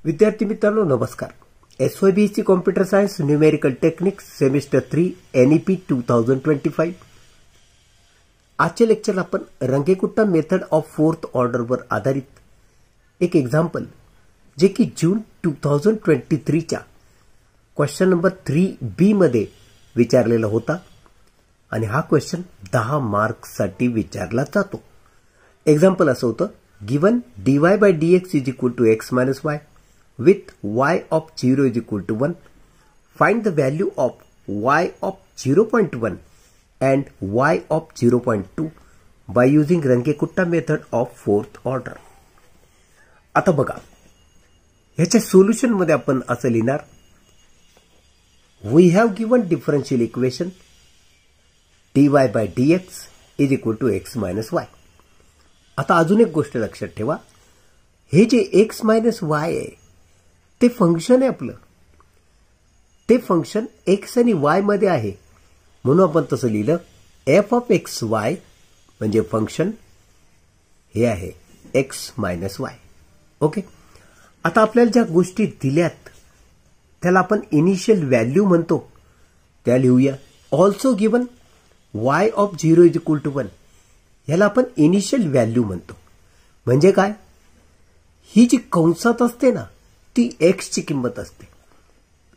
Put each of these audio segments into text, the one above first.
विद्यार्थी मित्रांनो नमस्कार. SYBC computer science numerical techniques semester 3 NEP 2025. आजचे लेक्चर आपण रंगेकुट्टा मेथड ऑफ फोर्थ ऑर्डर वर आधारित एक एक्झाम्पल जे की जून 2023 च्या क्वेश्चन नंबर 3B मध्ये विचारलेला होता आणि हा क्वेश्चन 10 मार्क्स साठी विचारला जातो. एक्झाम्पल असं होतं, given dy by dx is equal to x minus y with y of 0 is equal to 1. Find the value of y of 0.1 and y of 0.2 by using Runge Kutta method of fourth order. आता बघा, ह्याच्या solution मध्ये आपण असं लिहिणार, we have given differential equation dy by dx is equal to x minus y. आता अजून एक गोष्ट लक्षात ठेवा, हे जे x मायनस y आहे ते फंक्शन आहे आपलं. ते फंक्शन x आणि y मध्ये आहे म्हणून आपण तसं लिहिलं, f ऑफ एक्स वाय म्हणजे फंक्शन हे आहे x मायनस y. ओके, आता आपल्याला ज्या गोष्टी दिल्यात त्याला आपण इनिशियल व्हॅल्यू म्हणतो, त्या लिहूया. Also given y of 0 is equal to 1, याला आपण इनिशियल व्हॅल्यू म्हणतो. म्हणजे काय, ही जी कंसात असते ना ती x ची किंमत असते.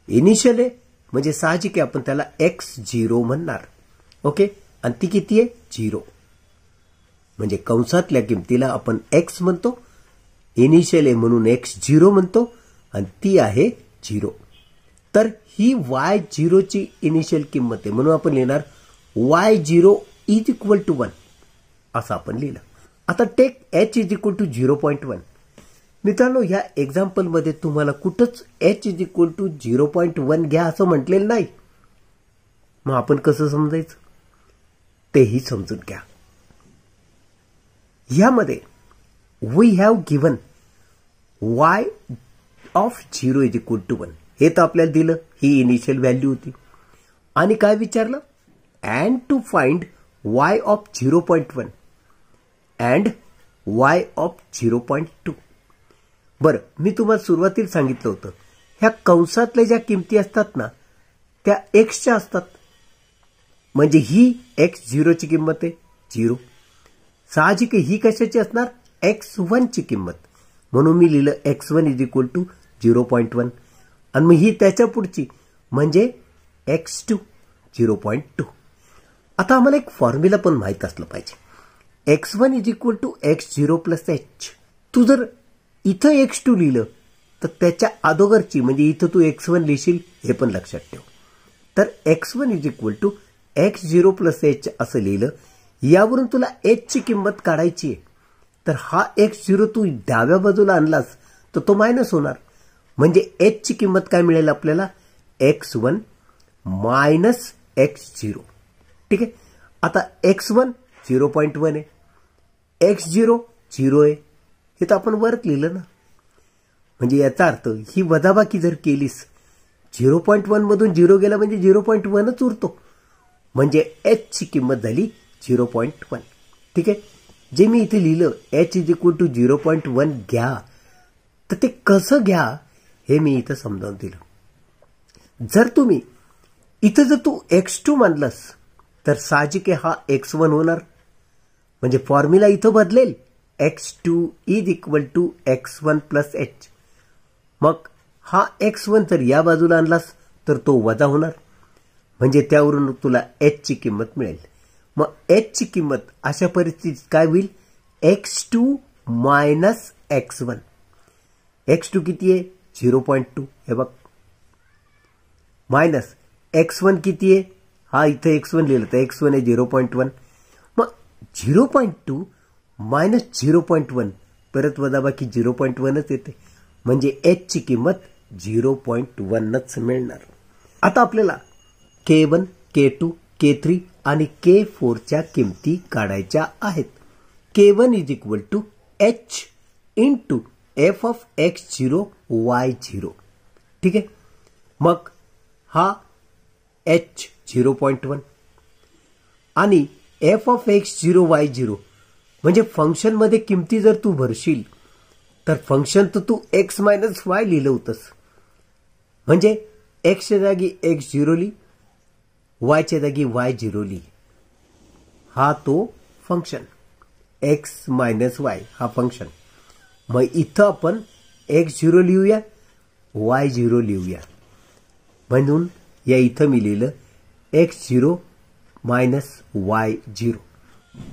इनिशियल आहे म्हणजे साहजिक आहे आपण त्याला x0 म्हणणार. ओके, आणि ती किती आहे 0, म्हणजे कंसातल्या किमतीला आपण x म्हणतो, इनिशियल आहे म्हणून x0 म्हणतो आणि ती आहे 0. तर ही y0 ची इनिशियल किंमत आहे म्हणून आपण लिहिणार y0 इज इक्वल टू 1 असं आपण लिहिलं. आता take h is equal to 0.1. मित्रांनो, ह्या एक्झाम्पल मध्ये तुम्हाला कुठंच h इज इक्वल टू 0.1 घ्या असं म्हटलेलं नाही. मग आपण कसं समजायचं तेही समजून घ्या. ह्यामध्ये we have given y of 0 is equal to 1 हे तर आपल्याला दिलं, ही इनिशियल व्हॅल्यू होती. आणि काय विचारलं, and to find y of 0.1 and y of 0.2. बरं, मी तुम्हाला सुरुवातीला सांगितलं होतं, ह्या कंसातल्या ज्या किमती असतात ना त्या एक्सच्या असतात. म्हणजे ही x0 ची किंमत आहे 0, साहजिक ही कशाची असणार, x1 ची किंमत, म्हणून मी लिहिलं x1 इज इक्वल टू 0.1 आणि मग ही त्याच्या पुढची म्हणजे x2 0.2. आता आम्हाला एक फॉर्म्युला पण माहित असलं पाहिजे, x1 is equal to x0 plus h. तू जर इथं x2 लिहिलं तर त्याच्या अगोदरची म्हणजे इथं तू x1 लिहिशील हे पण लक्षात ठेव. तर x1 is equal to x0 plus h असं लिहिलं. यावरून तुला h ची किंमत काढायची आहे, तर हा x0 तू डाव्या बाजूला आणलास तर तो मायनस होणार, म्हणजे h ची किंमत काय मिळेल आपल्याला, x1 मायनस x0. ठीक आहे. आता x1 0.1 आहे, x0 0 आहे, हे तर आपण वरत लिहिलं ना. म्हणजे याचा अर्थ ही वजाबाकी जर केलीस 0.1 मधून 0 गेला म्हणजे 0.1च उरतो, म्हणजे h ची किंमत झाली 0.1. ठीक आहे. जे मी इथे लिहिलं h इज इक्वल टू 0.1 घ्या, तर ते कसं घ्या हे मी इथं समजावून दिलं. जर तुम्ही इथं जर तू x2 मानलास तर साहजिक हा x1 होणार, म्हणजे फॉर्म्युला इथं बदलेल, x2 is equal to x1 plus h. मग हा x1 जर या बाजूला आणलास तर तो वजा होणार, म्हणजे त्यावरून तुला h ची किंमत मिळेल. मग h ची किंमत अशा परिस्थितीत काय होईल, x2 मायनस x1. x2 किती आहे 0.2, हे बघ, मायनस x1 किती आहे, हा इथं x1 लिहिलं तर x1 आहे 0.1. मग 0.2 मायनस 0.1 परत वजाबाकी 0.1च येते, म्हणजे h ची किंमत 0.1च मिळणार. आता आपल्याला K1, K2, K3 आणि K4 च्या किमती काढायच्या आहेत. K1 is equal to h into f of x0 y0. ठीक आहे. मग हा h 0.1 आणि f ऑफ x0 y0 म्हणजे फंक्शन मध्ये किमती जर तू भरशील तर फंक्शन तर तू एक्स मायनस वाय लिहिलं होतंस, म्हणजे एक्सच्या जागी एक्स झिरो लिही, वायच्या जागी वाय झिरो लिही. हा तो फंक्शन एक्स मायनस वाय हा फंक्शन. मग इथं आपण एक्स झिरो लिहूया, वाय झिरो लिहूया. म्हणून या इथं मी लिहिलं x zero minus Y zero.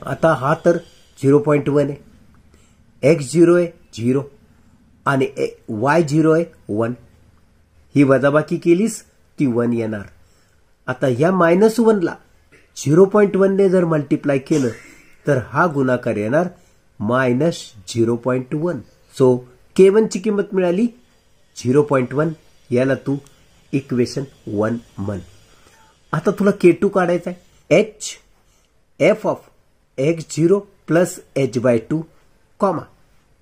आता हा तर 0.1 आहे, एक्स झिरो आहे 0 आणि वाय झिरो आहे 1. ही वजाबाकी केलीस ती 1 येणार. आता या -1ला 0.1 ने जर मल्टिप्लाय केलं तर हा गुणाकार येणार -0.1. सो K1 ची किंमत मिळाली 0.1. याला तू इक्वेशन 1 म्हण. आता तुला K2 काढायचा आहे. h f of x0 plus h/2 comma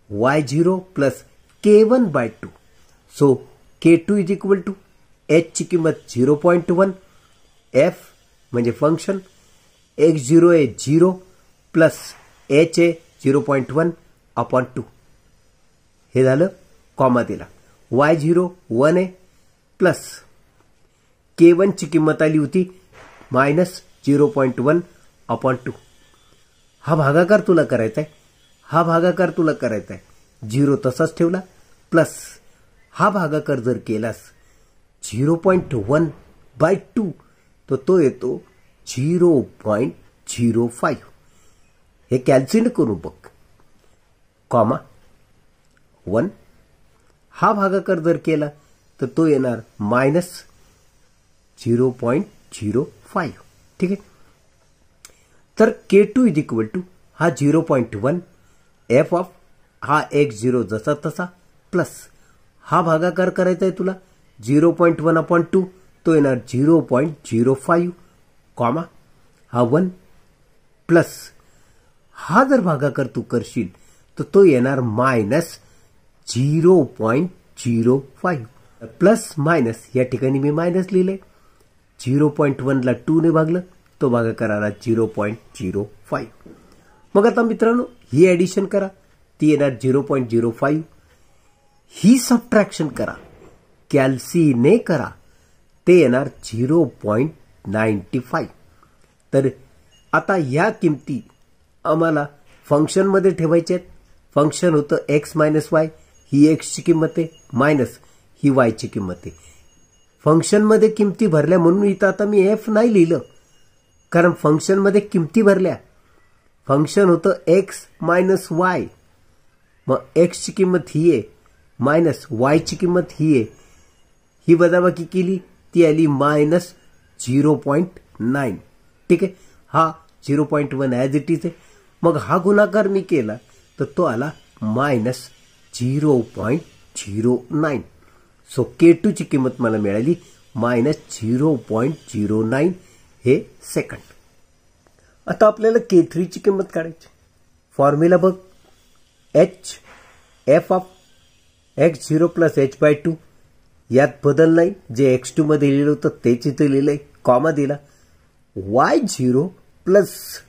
y0 plus K1/2. So K2 is equal to h ची किंमत 0.1, f म्हणजे फंक्शन, x0 आहे 0 प्लस h आहे 0.1/2. हे झालं, कॉमा दिला. y0 1 आहे प्लस K1 ची किंमत आली होती -0.1/2. हा भागाकार तुला करायचा आहे, हा भागाकार तुला करायचा आहे. 0 तसाच ठेवला प्लस हा भागाकार जर केलास 0.1/2 तर तो येतो 0.05. हे कॅल्क्युलेट करू बघ. कॉमा 1. हा भागाकार जर केला तर तो येणार -0.05. ठीक आहे. तर K2 इज इक्वल टू हा 0.1, f ऑफ हा x0 जसा तसा प्लस हा भागाकार करायचा आहे तुला 0.1/2, तो येणार 0.05 कॉमा हा 1 प्लस हा जर भागाकार तू करशील तर तो येणार -0.05. प्लस मायनस या ठिकाणी मी मायनस लिहिले. 0.1 ला 2 ने भागलं, तो भागाकार आला 0.05. मग आता मित्रांनो ही ऍडिशन करा, ती येणार 0.05. ही सबट्रॅक्शन करा, कॅल्सीने करा, ते येणार 0.95. तर आता या किमती आम्हाला फंक्शनमध्ये ठेवायच्या आहेत. फंक्शन होतं एक्स मायनस वाय, ही एक्सची किंमत आहे, मायनस ही वायची किंमत आहे. फंक्शनमध्ये किमती भरल्या म्हणून इथं आता मी एफ नाही लिहिलं, कारण फंक्शनमध्ये किमती भरल्या. फंक्शन होतं एक्स मायनस वाय, मग एक्सची किंमत ही आहे मायनस वायची किंमत ही आहे. ही वजाबाकी केली ती आली -0.9. ठीक आहे. हा 0.1 ॲज इट इज आहे. मग हा गुणाकार मी केला तर तो आला -0.09. सो K2 ची किंमत मला मिळाली -0.09 हे सेकंड. आता आपल्याला K3 ची किंमत काढायची. फॉर्म्युला बघ, h f of x0 plus h/2. यात बदल नाही, जे x2 मध्ये लिहिलं होतं तेच इथे लिहिलंय, कॉमा दिला. y0 प्लस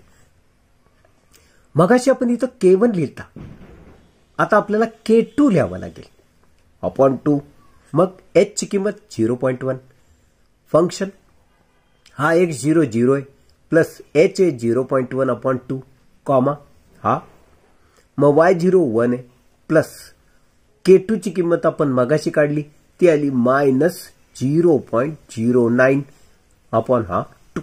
मगाशी आपण इथं K1 लिहिता, आता आपल्याला K2 लिहावं लागेल अपॉन 2. मग h ची किंमत 0.1. फंक्शन हा x0 0 आहे प्लस h आहे 0.1/2 कॉमा हा, मग y0 1 आहे प्लस K2 ची किंमत आपण मगाशी काढली ती आली -0.09 अपॉन हा 2.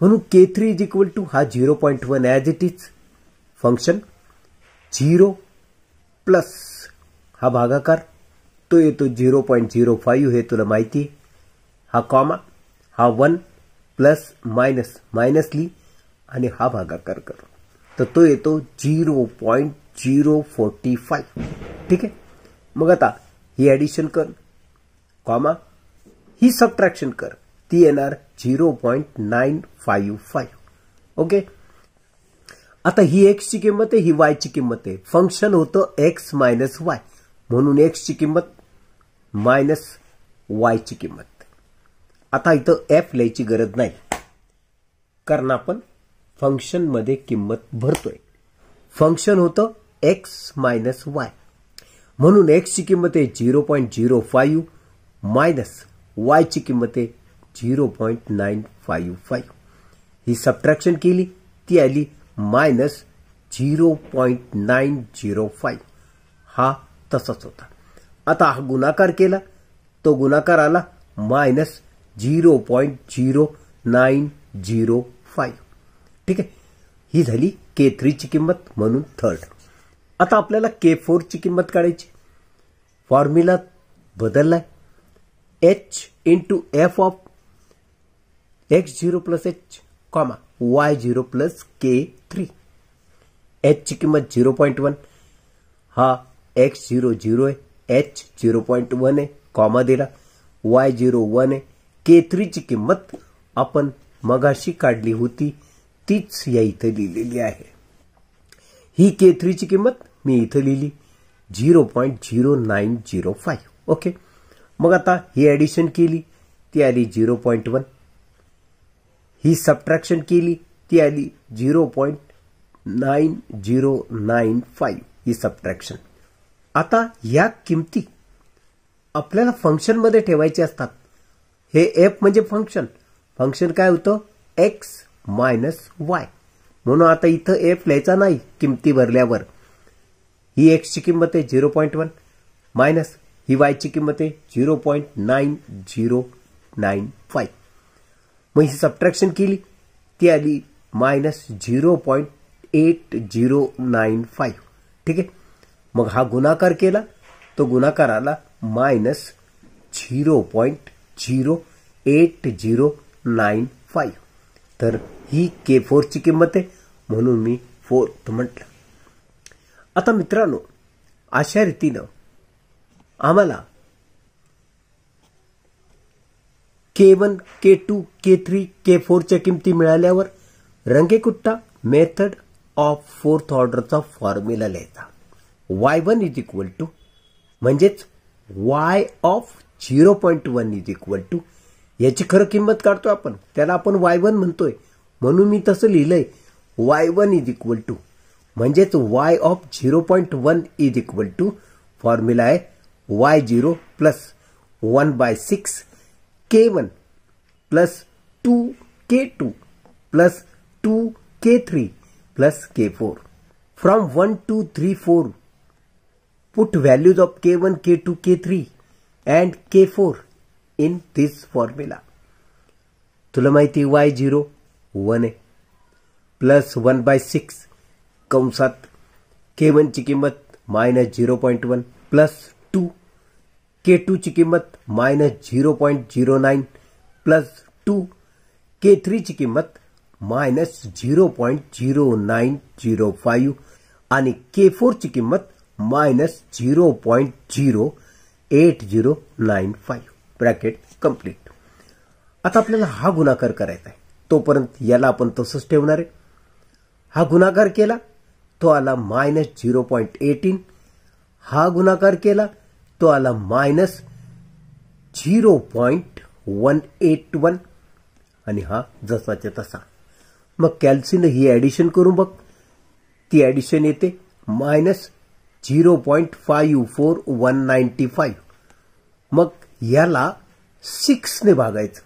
म्हणून K3 इज इक्वल टू हा 0.1 as it is. Function 0 plus हा भागाकार तो येतो 0.05, हे तुला माहिती आहे. हा कॉमा हा 1 प्लस मायनस मायनस ली आणि हा भागाकार कर, तर तो येतो 0.045. ठीक आहे. मग आता ही ॲडिशन कर, कॉमा ही सबट्रॅक्शन कर, ती येणार 0.955. ओके. आता ही एक्स ची किंमत आहे, ही वाय ची किंमत आहे. फंक्शन होतं एक्स मायनस वाय, म्हणून एक्स ची किंमत मायनस वाय ची किंमत. आता इथं एफ लिहायची गरज नाही, कारण आपण फंक्शन मध्ये किंमत भरतोय. फंक्शन होतं एक्स मायनस वाय. म्हणून एक्सची किंमत आहे 0.05 मायनस वायची किंमत आहे 0.955. ही सबट्रॅक्शन केली ती आली मायनस 0.905. हा तसाच होता. आता हा गुणाकार केला तो गुणाकार आला मायनस 0.0905. ठीक आहे. ही झाली K3 ची किंमत म्हणून थर्ड. आता आपल्याला K4 ची किंमत काढायची. फॉर्म्युला बदललाय. h into f of x0 plus h comma y0 plus K3. h ची किंमत 0.1. हा x0 0 आहे. h 0.1 आहे. कॉमा दिला. y0 1 आहे. K3 ची किंमत आपण मगाशी काढली होती तीच या इथे लिहिलेली आहे. ही K3 ची किंमत मी इथे लिहिली 0.0905. ओके. मग आता ही ऍडिशन केली ती आली 0.1. ही सबट्रॅक्शन केली ती आली 0.9095. ही सबट्रॅक्शन. आता या किमती आपल्याला फंक्शन मध्ये ठेवायचे असतात. हे एफ म्हणजे फंक्शन. फंक्शन काय होतं एक्स मायनस वाय. म्हणून आता इथं एफ लिहायचा नाही किमती भरल्यावर. ही एक्स ची किंमत आहे 0.1 मायनस ही वाय ची किंमत आहे 0.9095. मग ही सबट्रॅक्शन केली ती आली मायनस 0.8095. ठीक आहे. मग हा गुणाकार केला तो गुणाकार आला मायनस 0.08095. तर ही K4 ची किंमत आहे म्हणून मी 4 म्हटलं. आता मित्रांनो अशा रीतीनं आम्हाला K1, K2, K3, K4 च्या किमती मिळाल्यावर रंगेकुट्टा मेथड ऑफ फोर्थ ऑर्डरचा फॉर्म्युला लिहायचा. y1 इज इक्वल टू म्हणजेच y of 0.1 is equal to याची खरं किंमत काढतो आपण त्याला आपण y1 म्हणतोय म्हणून मी तसं लिहिलंय y1 इज इक्वल टू म्हणजेच y of 0.1 is equal to formula आहे y0 plus 1/6 K1 plus 2K2 plus 2K3 plus K4. From 1, 2, 3, 4 put values of K1, K2, K3 and K4 in this formula. तुला माहिती y0 1 आहे plus 1/6 कंसात K1 ची किंमत minus 0.1 plus 2 K2 ची किंमत minus 0.09 plus 2 K3 ची किंमत मायनस 0.0905 आणि K4 ची किंमत मायनस 0.08095. Bracket complete. आता आपल्याला हा गुणाकार करायचा आहे तोपर्यंत याला आपण तसंच ठेवणार आहे. हा गुणाकार केला तो आला मायनस 0.18. हा गुणाकार केला तो आला मायनस 0.181 आणि हा जसाच्या तसा. मग कॅल्सीनं ही ऍडिशन करून बघ. ती ऍडिशन येते मायनस 0.54195. मग याला 6 ने भागायचं.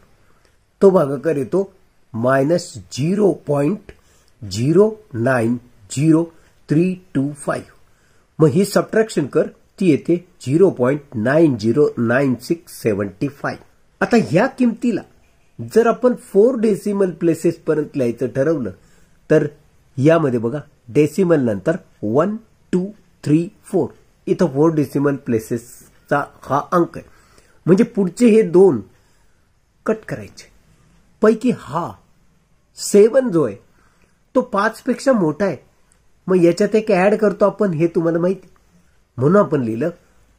तो भागाकार येतो मायनस 0.09035. मग ही सबट्रॅक्शन कर ती येते 0.909675. आता ह्या किमतीला जर आपण 4 डेसिमल प्लेसेस पर्यंत लिहायचं ठरवलं तर यामध्ये बघा डेसिमल नंतर 1, 2, 3, 4 इथं 4 डेसिमल प्लेसेसचा हा अंक आहे. म्हणजे पुढचे हे 2 कट करायचे. पैकी हा 7 जो आहे तो 5 पेक्षा मोठा आहे. मग याच्यात एक ऍड करतो आपण हे तुम्हाला माहिती. म्हणून आपण लिहिलं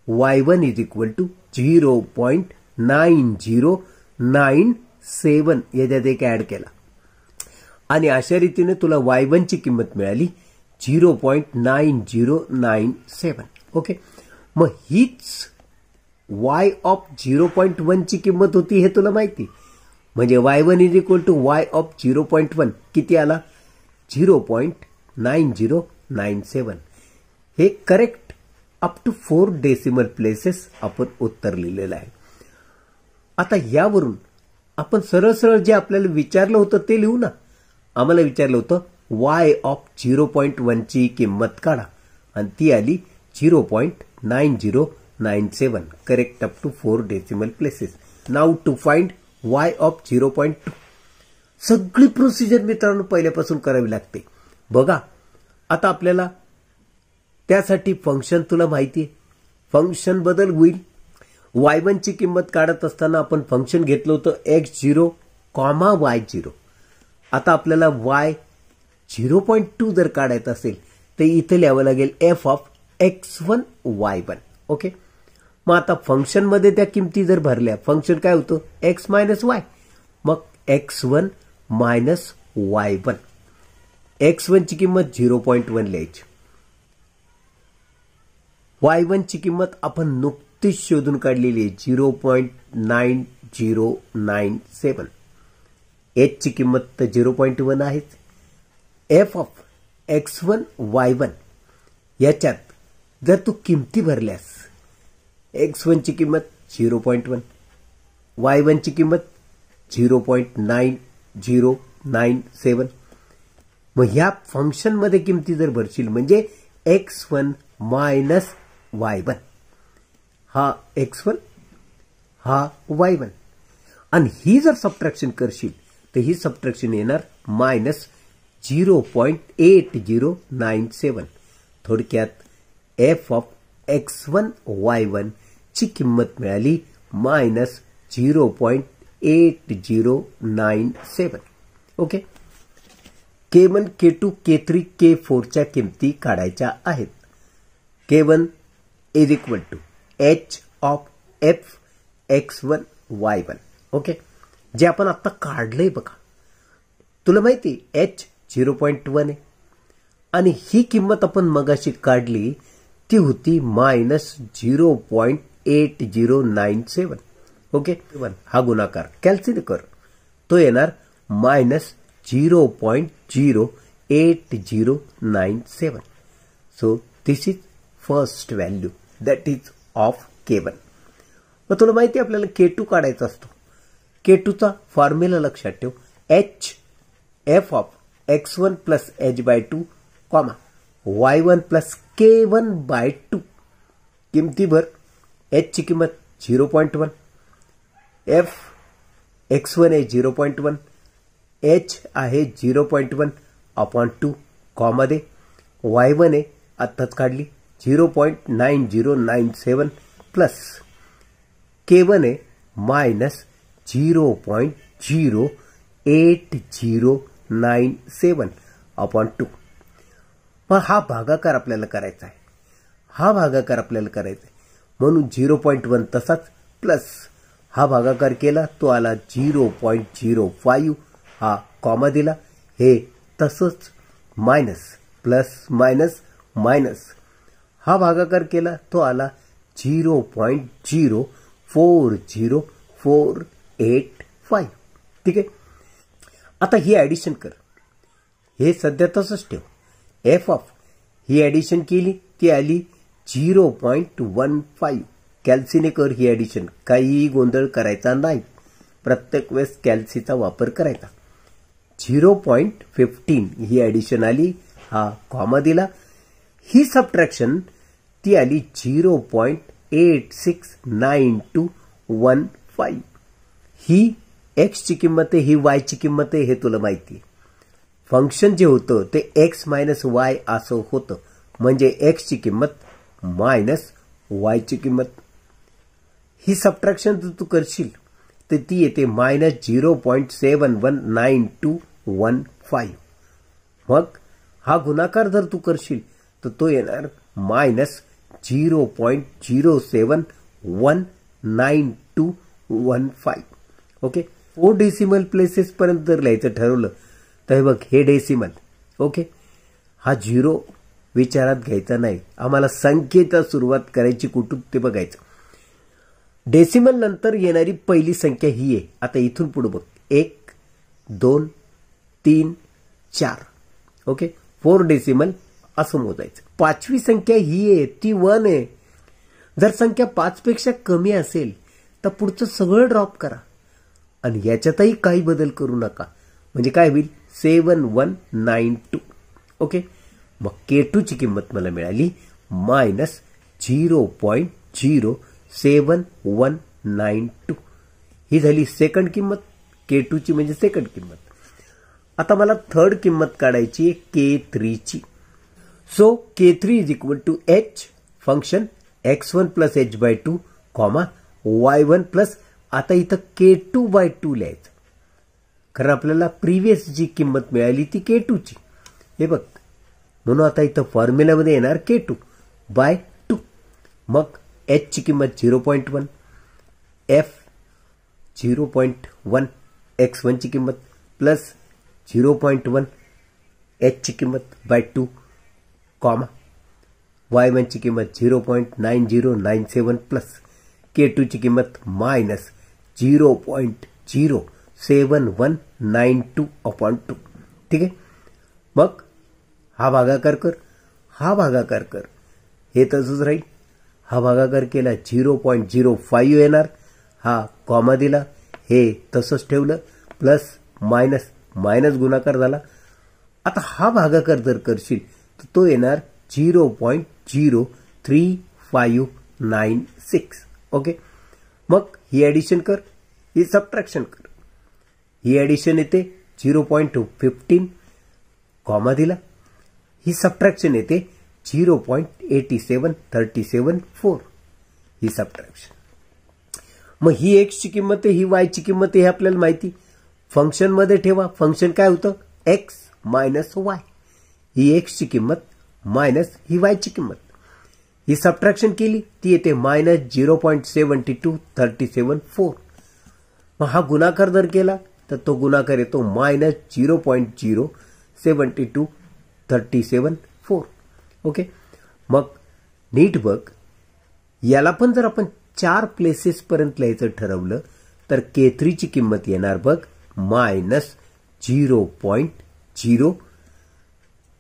y1 इज इक्वल टू 0.9097 याच्यात एक ऍड केला आणि अशा रीतीने तुला y1 ची किंमत मिळाली 0.9097. ओके. मग हीच y ऑफ 0.1 ची किंमत होती हे तुला माहिती. म्हणजे y1 is equal to y of 0.1 किती आला 0.9097. हे correct up to 4 decimal places आपण उत्तर लिहिलेलं आहे. आता यावरून आपण सरळ सरळ जे आपल्याला विचारलं होतं ते लिहू ना. आम्हाला विचारलं होतं y ऑफ 0.1 ची किंमत काढा आणि ती आली 0.9097. Correct up to 4 decimal places. Now to find y of 0.2. सगळी प्रोसिजर मित्रांनो पहिल्यापासून करावी लागते. बघा आता आपल्याला त्यासाठी फंक्शन तुला माहिती आहे. फंक्शन बदल होईल. y1 ची किंमत काढत असताना आपण फंक्शन घेतलं होतं x0, y0. आता आपल्याला y 0.2 जर काढायचं असेल तर इथे लिहावं लागेल f of x1 y1. Okay. मग आता फंक्शन मध्ये त्या किमती जर भरल्या, फंक्शन काय होतं x मायनस y, मग x1 मायनस y1. x1 ची किंमत 0.1 लिहायची. y1 ची किंमत आपण नुकतीच शोधून काढलेली आहे 0.9097. h ची किंमत तर 0.1 आहेच. f ऑफ x1 y1 याच्यात जर तू किमती भरल्यास x1 ची किंमत 0.1, y1 ची किंमत 0.9097. मग ह्या फंक्शन मध्ये किमती जर भरशील म्हणजे x1 मायनस y1, हा x1 हा y1, आणि ही जर सबट्रॅक्शन करशील तर ही सबट्रॅक्शन येणार मायनस 0.8097. थोडक्यात f ऑफ x1 y1 ची किंमत मिळाली minus 0.8097. Okay. K1, K2, K3, K4 च्या किमती काढायच्या आहेत. K1 is equal to h of f x1 y1. Okay. जे आपण आता काढलंय बघा, तुला माहिती h 0.1 आहे आणि ही किंमत आपण मगाशी काढली ती होती मायनस 0.8097. ओके. हा गुणाकार कॅल्क्युलेट कर, तो येणार minus 0.08097. So this is first value that is of K1. मग तुला माहिती आपल्याला K2 काढायचा असतो. K2 चा फॉर्म्युला लक्षात ठेव, h f of x1 plus h by 2 comma y1 plus k1 by 2. किमती भर. h ची किंमत 0.1, f x1 आहे 0.1, h आहे 0.1 अपॉन 2 कॉमा दे, y1 आहे आत्ताच काढली 0.9097 प्लस k1 आहे मायनस 0.08097 अपॉन 2. मग हा भागाकार आपल्याला करायचा आहे. म्हणून 0.1 तसाच प्लस हा भागाकार केला तो आला 0.05, हा कॉमा दिला, हे तसंच मायनस प्लस मायनस मायनस हा भागाकार केला तो आला 0.040485. ठीक आहे. आता ही ऍडिशन कर. हे सध्या तसंच ठेव. एफ ऑफ ही ऍडिशन केली ती आली 0.15. कॅल्सीने कर ही ऍडिशन. काही गोंधळ करायचा नाही. प्रत्येक वेळेस कॅल्सीचा वापर करायचा. 0.15 ही ऍडिशन आली, हा कॉमा दिला. ही सबट्रॅक्शन ती आली 0.869215. ही x ची किंमत आहे, ही y ची किंमत आहे, हे तुला माहिती आहे. फंक्शन जे होतं ते x मायनस y असं होतं, म्हणजे x ची किंमत मायनस y ची किंमत. ही सबट्रॅक्शन जर तू करशील तर ती येते मायनस 0.719215. मग हा गुणाकार जर तू करशील तर तो येणार मायनस 0.0719215. ओके. 4 डेसिमल प्लेसेस पर्यंत जर लिहायचं ठरवलं तर बघ हे डेसिमल. ओके. हा 0 विचारात घ्यायचा नाही. आम्हाला संख्येचा सुरुवात करायची कुठून ते बघायचं. डेसिमल नंतर येणारी पहिली संख्या ही आहे. आता इथून पुढे बघ 1 2 3 4. ओके. 4 डेसिमल असं मोजायचं. पाचवी संख्या ही आहे ती 1 आहे. जर संख्या 5 पेक्षा कमी असेल तर पुढचं सगळं ड्रॉप करा आणि याच्यातही काही बदल करू नका. म्हणजे काय होईल 7192. ओके. मग K2 ची किंमत मला मिळाली -0.07192. ही झाली सेकंड किंमत. K2 ची म्हणजे सेकंड किंमत. आता मला थर्ड किंमत काढायची आहे K3 ची. So K3 is equal to h function x1 plus h/2 y1 plus आता इथं K2/2 लिहायचं. कारण आपल्याला प्रिव्हियस जी किंमत मिळाली ती K2 ची. हे बघ म्हणून आता इथं फॉर्म्युलामध्ये येणार K2/2. मग h ची किंमत 0.1 f 0.1 x1 ची किंमत प्लस 0.1 h ची किंमत /2 कॉमा y1 ची किंमत 0.9097 प्लस K2 ची किंमत -0.07192/2. ठीक आहे. मग हा भागाकार कर, हा भागाकार कर, हे तसंच राहील. हा भागाकार केला 0.05 येणार. हा कॉमा दिला, हे तसंच ठेवलं. प्लस मायनस मायनस गुणाकार झाला. आता हा भागाकार जर करशील तर तो येणार 0.03596. ओके. मग ही ॲडिशन कर, ही सबट्रॅक्शन कर. ही ॲडिशन येते 0.15 कॉमा दिला. ही सबट्रॅक्शन येते 0.87374. ही सबट्रॅक्शन. मग ही x ची किंमत आहे, ही y ची किंमत आहे, हे आपल्याला माहिती. फंक्शन मध्ये ठेवा. फंक्शन काय होतं x मायनस y. ही x ची किंमत मायनस ही y ची किंमत. ही सबट्रॅक्शन केली ती येते -0.72374. मग हा गुणाकार जर केला तर तो गुणाकार येतो -0.0723774. ओके. मग नीट बघ, याला पण जर आपण 4 प्लेसेस पर्यंत लिहायचं ठरवलं तर K3 ची किंमत येणार बघ -0.0.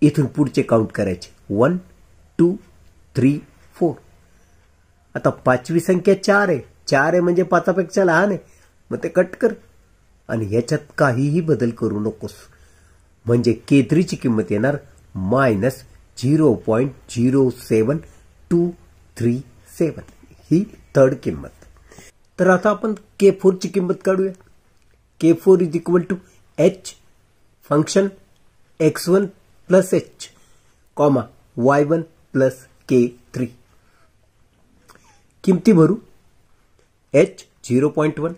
इथून पुढचे काउंट करायचे 1 2 3 4. आता पाचवी संख्या 4 आहे. 4 आहे म्हणजे 5 पेक्षा लहान आहे. मग ते कट कर आणि याच्यात काहीही बदल करू नकोस. म्हणजे K3 ची किंमत येणार -0.07237. ही थर्ड किंमत. तर आता आपण K4 ची किंमत काढूया. K4 is equal to h function x1 plus h comma y1 plus K3. किमती भरू. h 0.1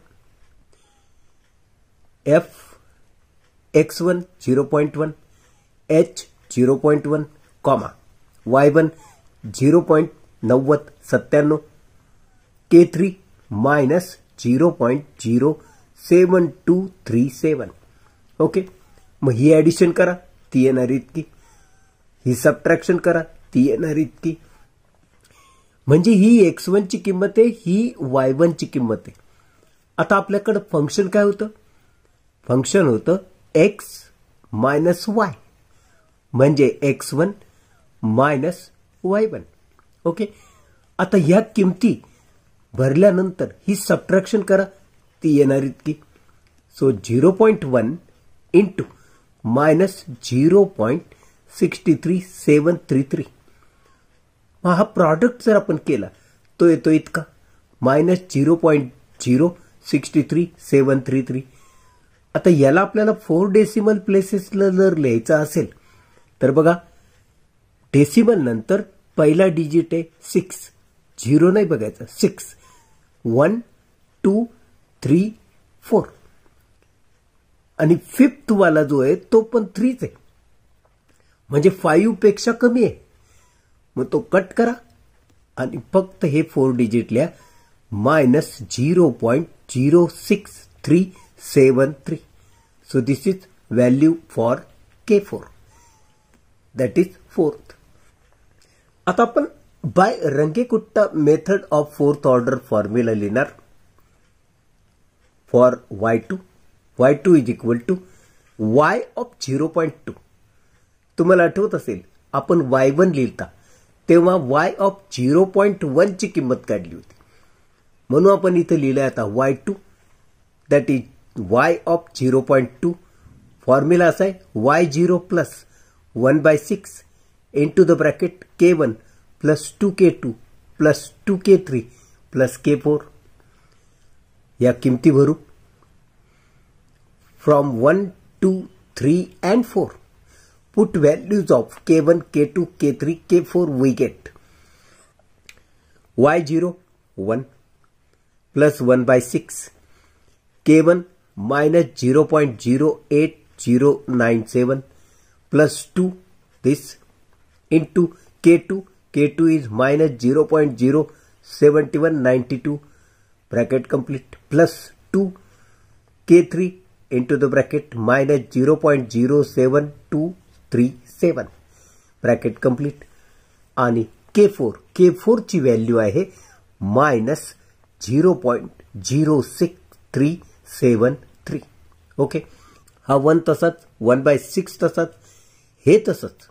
f x1 0.1 h 0.1 comma y1 0.9097 K3 minus 0.07237. Okay. मग ही ॲडिशन करा, ती येणार इतकी. ही सबट्रॅक्शन करा, ती येणार इतकी. म्हणजे ही x1 ची किंमत आहे, ही y1 ची किंमत आहे. आता आपल्याकडे फंक्शन काय होतं? फंक्शन होतं x मायनस y म्हणजे x1 मायनस y1. ओके. आता ह्या किमती भरल्यानंतर ही सबट्रॅक्शन करा, ती येणार इतकी. So 0.1 into minus 0.63733. हा प्रॉडक्ट जर आपण केला तो येतो इतका मायनस 0.0633733. आता याला आपल्याला 4 डेसिमल प्लेसेसला जर लिहायचं असेल तर बघा, डेसिमल नंतर पहिला डिजिट आहे 6. 0 नाही बघायचा, 6 1 2 3 4 आणि फिफ्थ वाला जो आहे तो पण 3च आहे. म्हणजे 5 पेक्षा कमी आहे. मग तो कट करा आणि फक्त हे 4 डिजिट लिहा minus 0.06373. So this is value for K4. That is 4th. आता आपण by Runge Kutta method of 4th order formula लिहिणार for y2. y2 is equal to y of 0.2. तुम्हाला आठवत असेल आपण y1 लिहिता तेव्हा y ऑफ 0.1 ची किंमत काढली होती. म्हणून आपण इथे लिहिलंय आता y2 that is y of 0.2. Formula असा आहे y0 plus 1/6 into the bracket k1 plus 2k2 plus 2k3 plus k4. या किमती भरू. From 1, 2, 3 and 4. Put values of k1, k2, k3, k4 we get y0 1 plus 1/6 k1 minus 0.08097 plus 2 this into k2 is minus 0.07192 bracket complete plus 2 k3 into the bracket minus 0.07237 bracket complete. आणि K4 ची value आहे minus 0.06373. Okay. हा 1 तसाच, 1/6 तसाच, हे तसंच.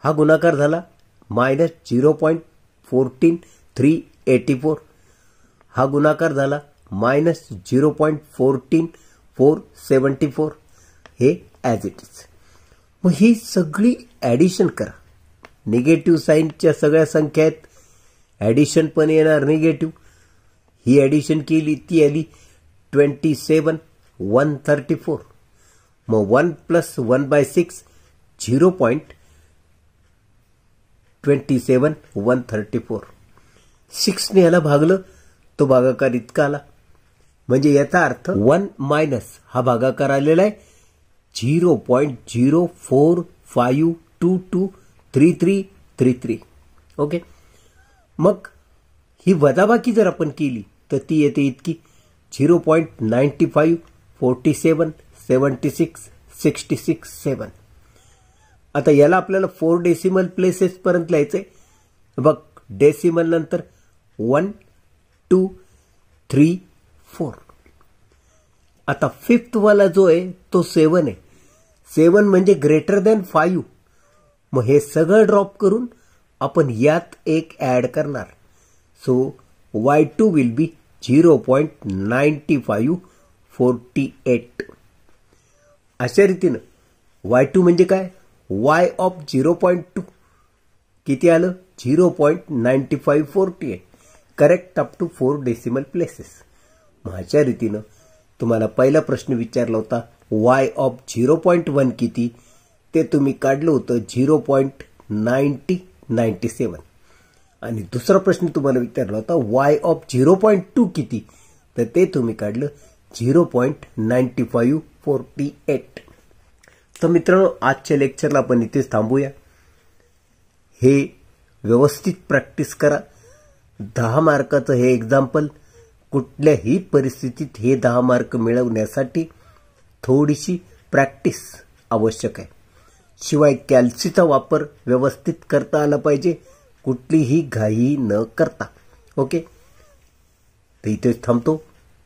हा गुणाकार झाला मायनस 0.14384. हा गुणाकार झाला मायनस 0.14474. हे ॲज इट इज. मग ही सगळी ॲडिशन करा. निगेटिव्ह साईनच्या सगळ्या संख्या आहेत, ॲडिशन पण येणार निगेटिव्ह. ही ॲडिशन केली ती आली 27,134. मग 1 प्लस 1/6 0.27,134. 6 ने याला भागलं तो भागाकार इतका आला. म्हणजे याचा अर्थ 1 मायनस हा भागाकार आलेला आहे 0.04522333. ओके. मग ही वजाबाकी जर आपण केली तर ती येते इतकी 0.95477667. आता याला आपल्याला 4 डेसिमल प्लेसेस पर्यंत लिहायचंय. बघ, डेसिमल नंतर 1, 2, 3, 4. आता 5th वाला जो आहे तो 7 आहे. 7 म्हणजे ग्रेटर दॅन 5. मग हे सगळं ड्रॉप करून आपण यात एक ऍड करणार. So y2 will be 0.9548. अशा रीतीनं y2 म्हणजे काय, y ऑफ 0.2 किती आलं 0.9548. Correct up to 4 decimal places. मग अशा रीतीनं तुम्हाला पहिला प्रश्न विचारला होता y ऑफ 0.1 किती, ते तुम्ही काढलं होतं 0.9097. आणि दुसरा प्रश्न तुम्हाला विचारला होता y ऑफ 0.2 किती, तर ते तुम्ही काढलं 0.9548. तर मित्रांनो, आजच्या लेक्चरला आपण इथेच थांबूया. हे व्यवस्थित प्रॅक्टिस करा. 10 मार्काचं हे एक्झाम्पल. कुठल्याही परिस्थितीत हे 10 मार्क मिळवण्यासाठी थोडीशी प्रॅक्टिस आवश्यक आहे. शिवाय कॅल्सीचा वापर व्यवस्थित करता आला पाहिजे, कुठलीही घाई न करता. ओके. तर इथेच थांबतो.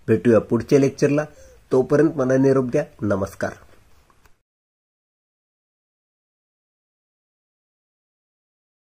भेटूया पुढच्या लेक्चरला. तोपर्यंत मला निरोप द्या. नमस्कार.